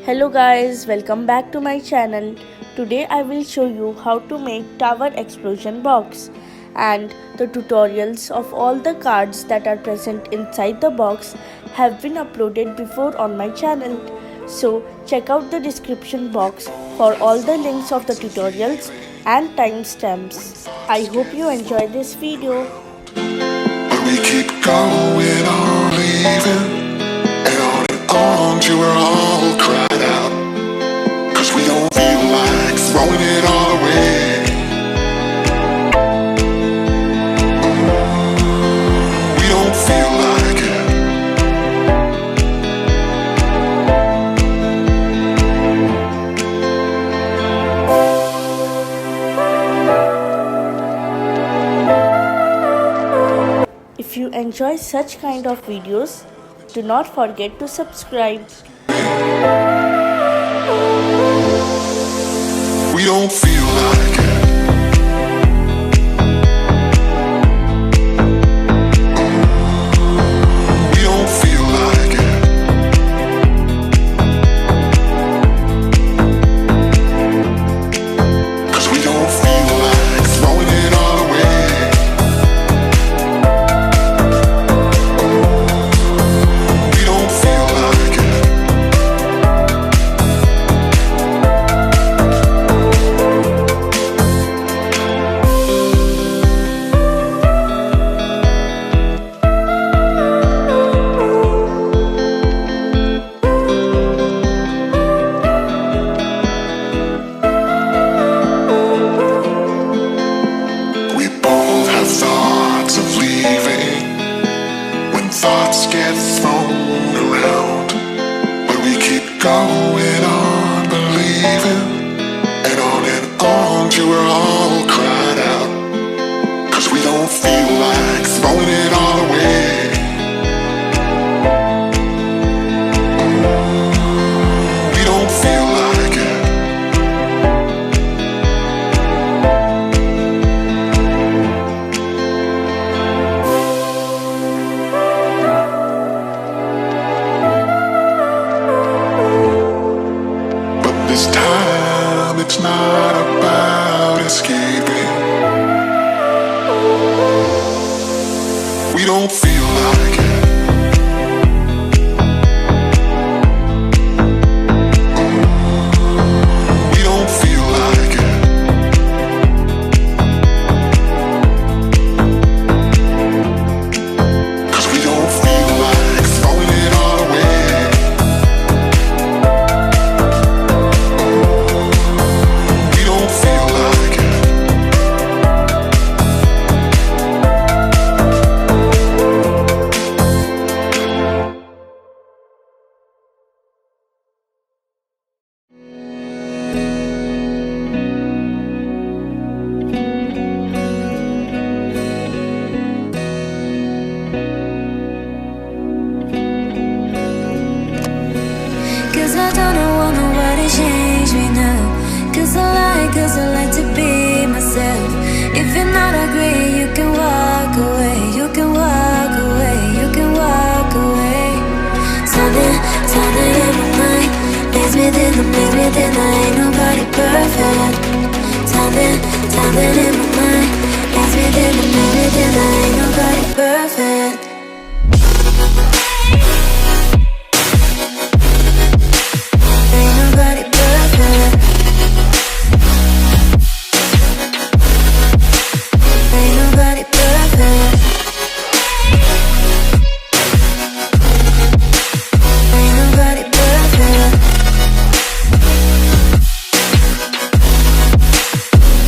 Hello guys, welcome back to my channel. Today I will show you how to make tower explosion box, and the tutorials of all the cards that are present inside the box have been uploaded before on my channel. So check out the description box for all the links of the tutorials and timestamps. I hope you enjoy this video. We keep going on, leaving, and on till we're all cried out. 'Cause we don't feel like throwing it all away. We don't feel like it. If you enjoy such kind of videos, do not forget to subscribe. We don't feel like it. We don't feel like it. Cause we don't feel like throwing it all away. We don't feel like it. We both have thoughts of leaving when thoughts get thrown around. But we keep going on, believing, and on till we're all cried out. 'Cause we don't feel like throwing it all away. We don't feel like it. But this time it's not about escaping. We don't feel like it. We don't feel like it. Cause we don't feel like throwing it all away. We don't feel like it. Cause I don't want nobody change me now. Cause I like to be myself. If you're not agree, you can walk away. You can walk away, you can walk away. Something in my mind makes me think I ain't nobody perfect. Something in my mind makes me think I ain't nobody perfect. Ain't nobody perfect. Ain't nobody perfect. Ain't nobody perfect.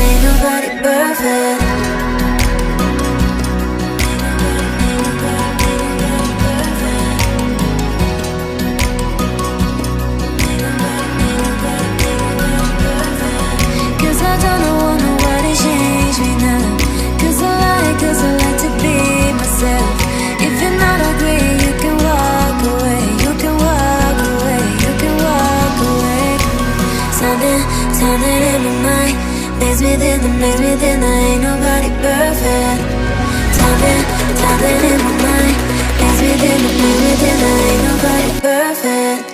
Ain't nobody perfect. Cause I don't want nobody change me now. Cause I like to be myself. If you're not agree, you can walk away. You can walk away, you can walk away. Something in my mind makes me think I ain't nobody perfect. Something in my mind makes me think I ain't nobody perfect.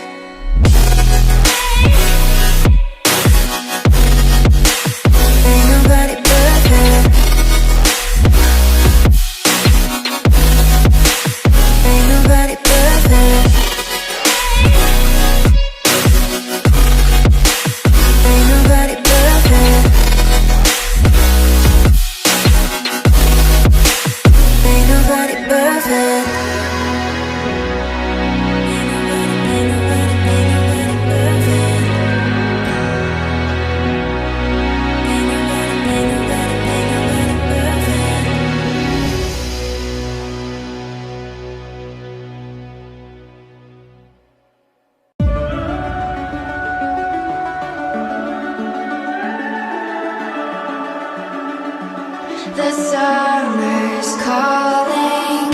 summer's calling.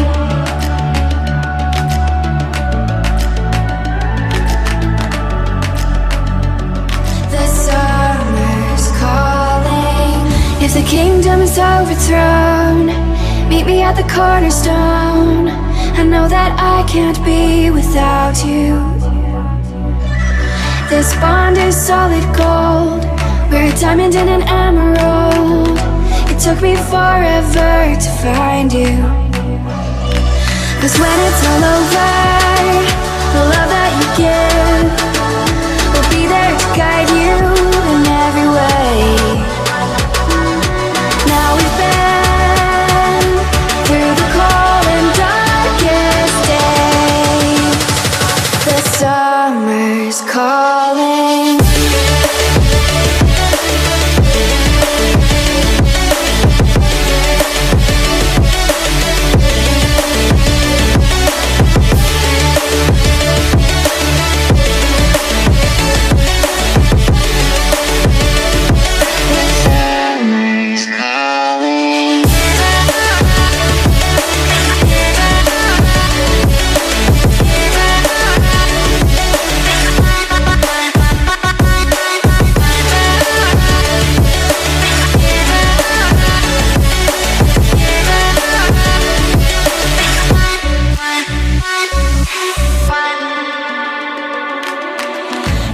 The summer's calling. If the kingdom is overthrown, meet me at the cornerstone. I know that I can't be without you. This bond is solid gold. We're a diamond and an emerald. It took me forever to find you. 'Cause when it's all over, the love that you give will be there to guide you in every way. Now we've been through the cold and darkest days. The summer's calling.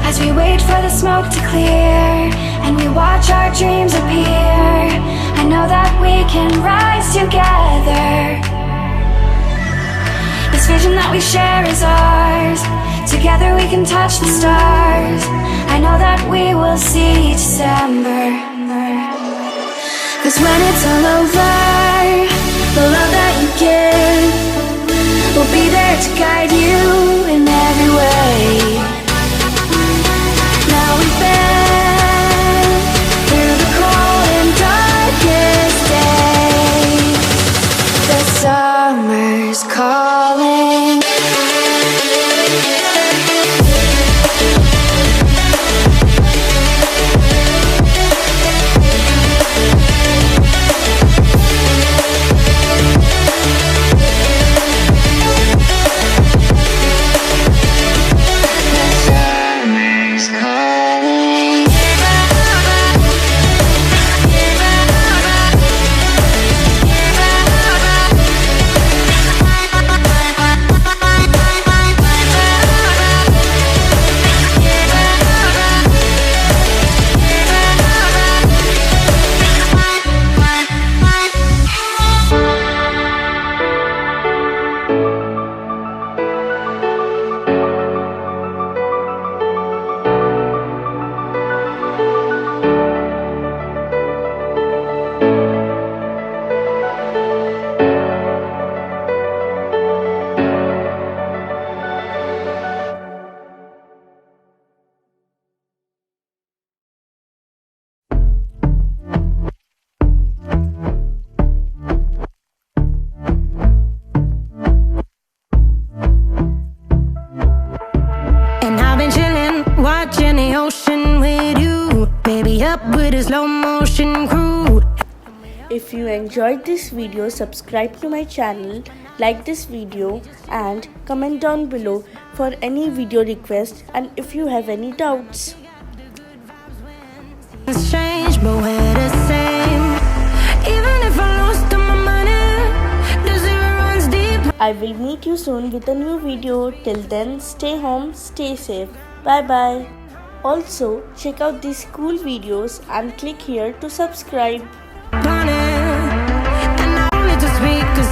As we wait for the smoke to clear and we watch our dreams appear, I know that we can rise together. This vision that we share is ours. Together we can touch the stars. I know that we will see December. 'Cause when it's all over, the love that you give will be there to guide you in every way. Now we've been through the cold and darkest days. The summer's calling. Watching the ocean with you, baby, up with a slow motion crew. If you enjoyed this video, subscribe to my channel, like this video and comment down below for any video requests and if you have any doubts. It's changed, but we're the same. Even if I lost all my money, the zero runs deep. I will meet you soon with a new video. Till then, stay home, stay safe. Bye bye. Also, check out these cool videos and click here to subscribe. And I don't need to speak 'cause